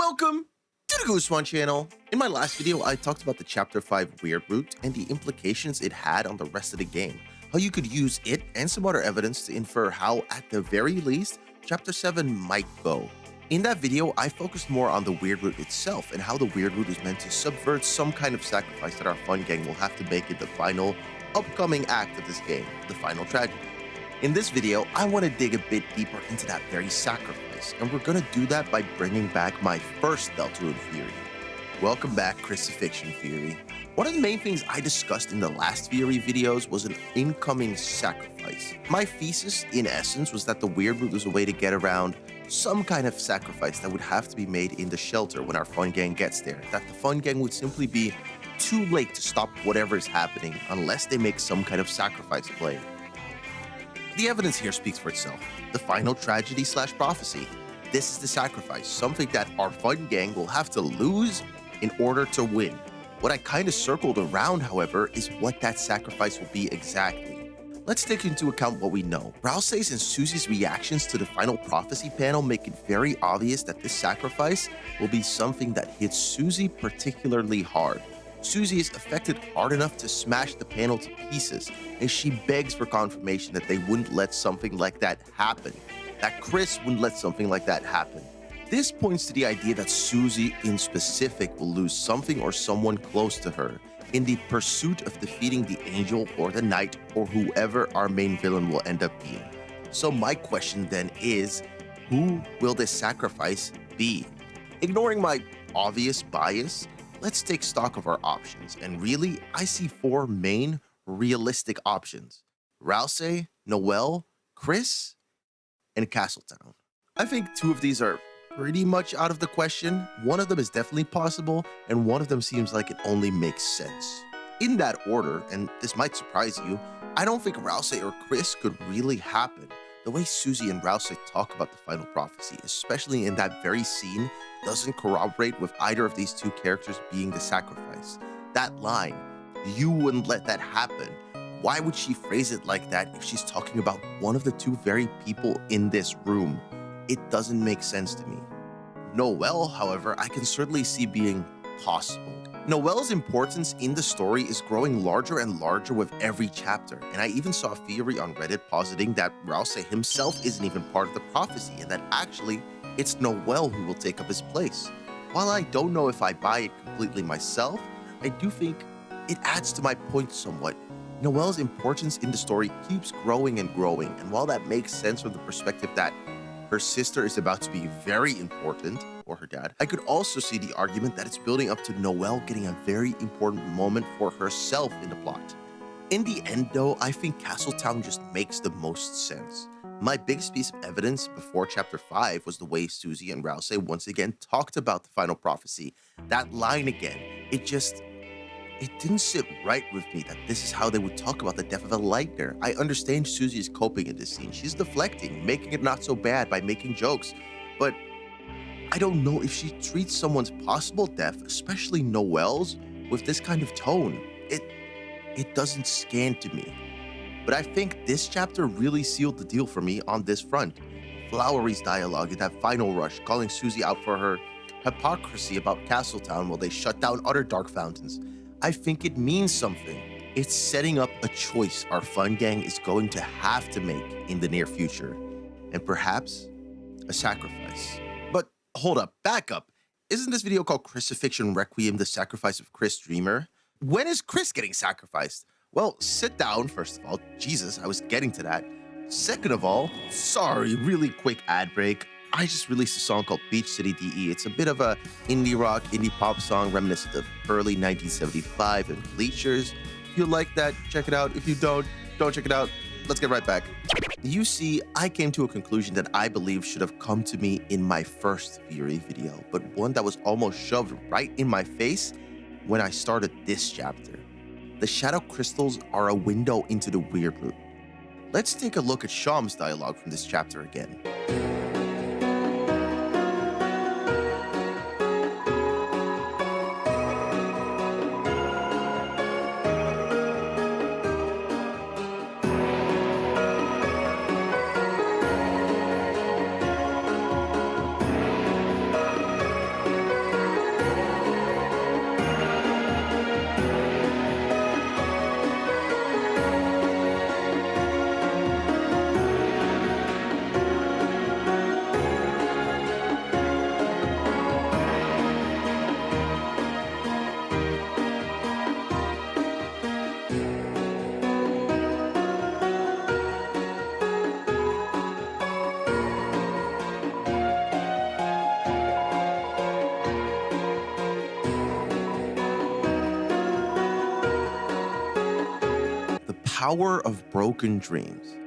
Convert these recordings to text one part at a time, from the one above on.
Welcome to the Goose One channel. In my last video, I talked about the Chapter 5 Weird Root and the implications it had on the rest of the game, how you could use it and some other evidence to infer how, at the very least, Chapter 7 might go. In that video, I focused more on the Weird Root itself and how the Weird Root is meant to subvert some kind of sacrifice that our fun gang will have to make in the final, upcoming act of this game, the final tragedy. In this video, I want to dig a bit deeper into that very sacrifice, and we're going to do that by bringing back my first Deltarune theory. Welcome back, Krissifixion theory. One of the main things I discussed in the last theory videos was an incoming sacrifice. My thesis, in essence, was that the Weird Root was a way to get around some kind of sacrifice that would have to be made in the shelter when our fun gang gets there, that the fun gang would simply be too late to stop whatever is happening unless they make some kind of sacrifice play. The evidence here speaks for itself. The final tragedy/prophecy. This is the sacrifice, something that our fun gang will have to lose in order to win. What I kind of circled around, however, is what that sacrifice will be exactly. Let's take into account what we know. Rousey's and Susie's reactions to the final prophecy panel make it very obvious that this sacrifice will be something that hits Susie particularly hard. Susie is affected hard enough to smash the panel to pieces, and she begs for confirmation that they wouldn't let something like that happen, that Kris wouldn't let something like that happen. This points to the idea that Susie in specific will lose something or someone close to her in the pursuit of defeating the angel or the knight or whoever our main villain will end up being. So my question then is, who will this sacrifice be? Ignoring my obvious bias, let's take stock of our options, and really, I see four main realistic options: Rousey, Noelle, Kris, and Castletown. I think two of these are pretty much out of the question. One of them is definitely possible, and one of them seems like it only makes sense. In that order, and this might surprise you, I don't think Rousey or Kris could really happen. The way Susie and Rousey talk about the final prophecy, especially in that very scene, doesn't corroborate with either of these two characters being the sacrifice. That line, "You wouldn't let that happen," why would she phrase it like that if she's talking about one of the two very people in this room? It doesn't make sense to me. Noelle, however, I can certainly see being possible. Noelle's importance in the story is growing larger and larger with every chapter, and I even saw a theory on Reddit positing that Rousey himself isn't even part of the prophecy, and that actually it's Noelle who will take up his place. While I don't know if I buy it completely myself, I do think it adds to my point somewhat. Noelle's importance in the story keeps growing and growing, and while that makes sense from the perspective that her sister is about to be very important, or her dad, I could also see the argument that it's building up to Noelle getting a very important moment for herself in the plot. In the end though, I think Castletown just makes the most sense. My biggest piece of evidence before Chapter 5 was the way Susie and Rousey once again talked about the final prophecy. That line again, it didn't sit right with me that this is how they would talk about the death of a Lightner. I understand Susie is coping in this scene. She's deflecting, making it not so bad by making jokes. But I don't know if she treats someone's possible death, especially Noelle's, with this kind of tone. It doesn't scan to me. But I think this chapter really sealed the deal for me on this front. Flowery's dialogue in that final rush, calling Susie out for her hypocrisy about Castletown while they shut down other dark fountains. I think it means something. It's setting up a choice our fun gang is going to have to make in the near future. And perhaps a sacrifice. But hold up, back up. Isn't this video called Krissifixion Requiem, the sacrifice of Kris Dreemurr? When is Kris getting sacrificed? Well, sit down, first of all. Jesus, I was getting to that. Second of all, sorry, really quick ad break. I just released a song called Beach City DE. It's a bit of a indie rock, indie pop song reminiscent of early 1975 and Bleachers. If you like that, check it out. If you don't check it out. Let's get right back. You see, I came to a conclusion that I believe should have come to me in my first theory video, but one that was almost shoved right in my face when I started this chapter. The shadow crystals are a window into the Weird Root. Let's take a look at Sham's dialogue from this chapter again. power of broken dreams.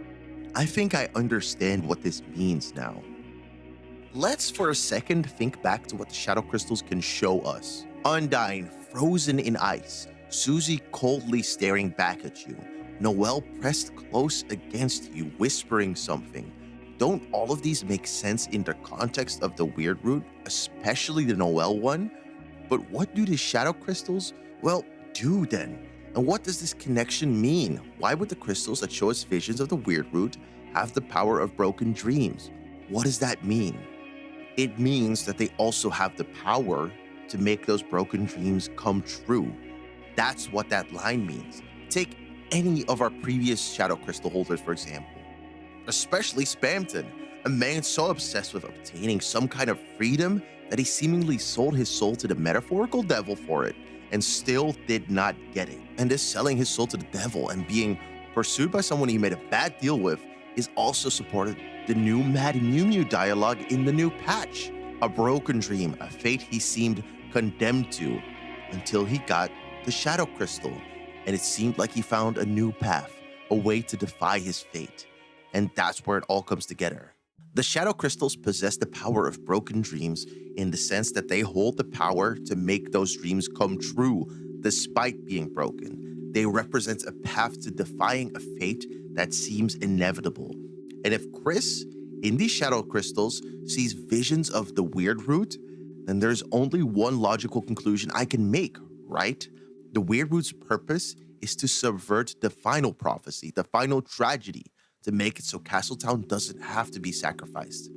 I think I understand what this means now. Let's for a second think back to what the shadow crystals can show us. Undyne, frozen in ice, Susie coldly staring back at you, Noelle pressed close against you, whispering something. Don't all of these make sense in the context of the weird root, especially the Noelle one? But what do the shadow crystals, well, do then? And what does this connection mean? Why would the crystals that show us visions of the weird root have the power of broken dreams? What does that mean? It means that they also have the power to make those broken dreams come true. That's what that line means. Take any of our previous shadow crystal holders, for example. Especially Spamton, a man so obsessed with obtaining some kind of freedom that he seemingly sold his soul to the metaphorical devil for it, and still did not get it. And this selling his soul to the devil and being pursued by someone he made a bad deal with is also supported the new Mad Mew Mew dialogue in the new patch. A broken dream, a fate he seemed condemned to until he got the shadow crystal, and it seemed like he found a new path, a way to defy his fate. And that's where it all comes together. The shadow crystals possess the power of broken dreams in the sense that they hold the power to make those dreams come true despite being broken. They represent a path to defying a fate that seems inevitable. And if Kris, in these shadow crystals, sees visions of the weird root, then there's only one logical conclusion I can make, right? The weird root's purpose is to subvert the final prophecy, the final tragedy, to make it so Castletown doesn't have to be sacrificed.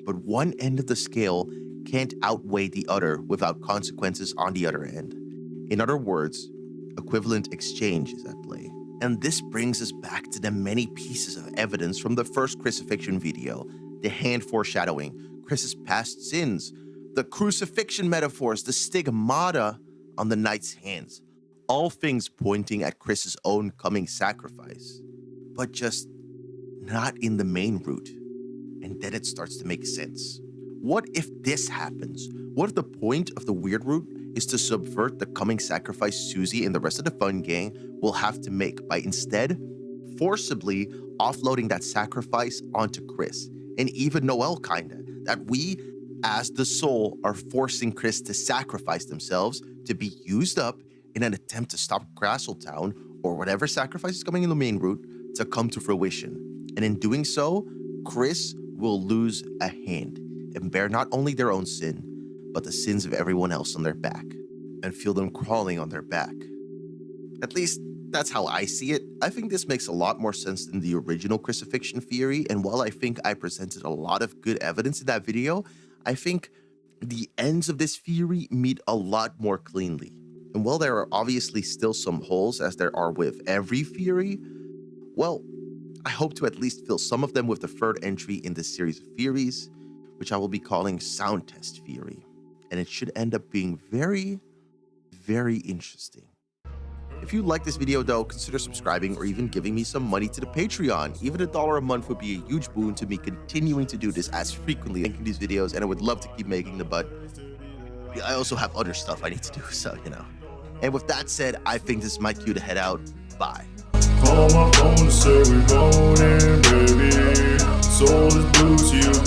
But one end of the scale can't outweigh the other without consequences on the other end. In other words, equivalent exchange is at play. And this brings us back to the many pieces of evidence from the first Krissifixion video, the hand foreshadowing, Kris's past sins, the crucifixion metaphors, the stigmata on the knight's hands, all things pointing at Kris's own coming sacrifice, but just not in the main route. And then it starts to make sense. What if this happens? What if the point of the weird route is to subvert the coming sacrifice Susie and the rest of the fun gang will have to make by instead forcibly offloading that sacrifice onto Kris, and even Noelle kinda, that we as the soul are forcing Kris to sacrifice themselves to be used up in an attempt to stop Castletown or whatever sacrifice is coming in the main route to come to fruition. And in doing so, Kris will lose a hand and bear not only their own sin, but the sins of everyone else on their back, and feel them crawling on their back. At least, that's how I see it. I think this makes a lot more sense than the original Krissifixion theory, and while I think I presented a lot of good evidence in that video, I think the ends of this theory meet a lot more cleanly. And while there are obviously still some holes, as there are with every theory, well, I hope to at least fill some of them with the third entry in this series of theories, which I will be calling Sound Test Theory. And it should end up being very, very interesting. If you like this video though, consider subscribing or even giving me some money to the Patreon. Even $1 a month would be a huge boon to me continuing to do this as frequently making these videos, and I would love to keep making them, but I also have other stuff I need to do, so you know. And with that said, I think this is my cue to head out. Bye. Call my phone to say we're rolling, baby. Soul is blue, so you can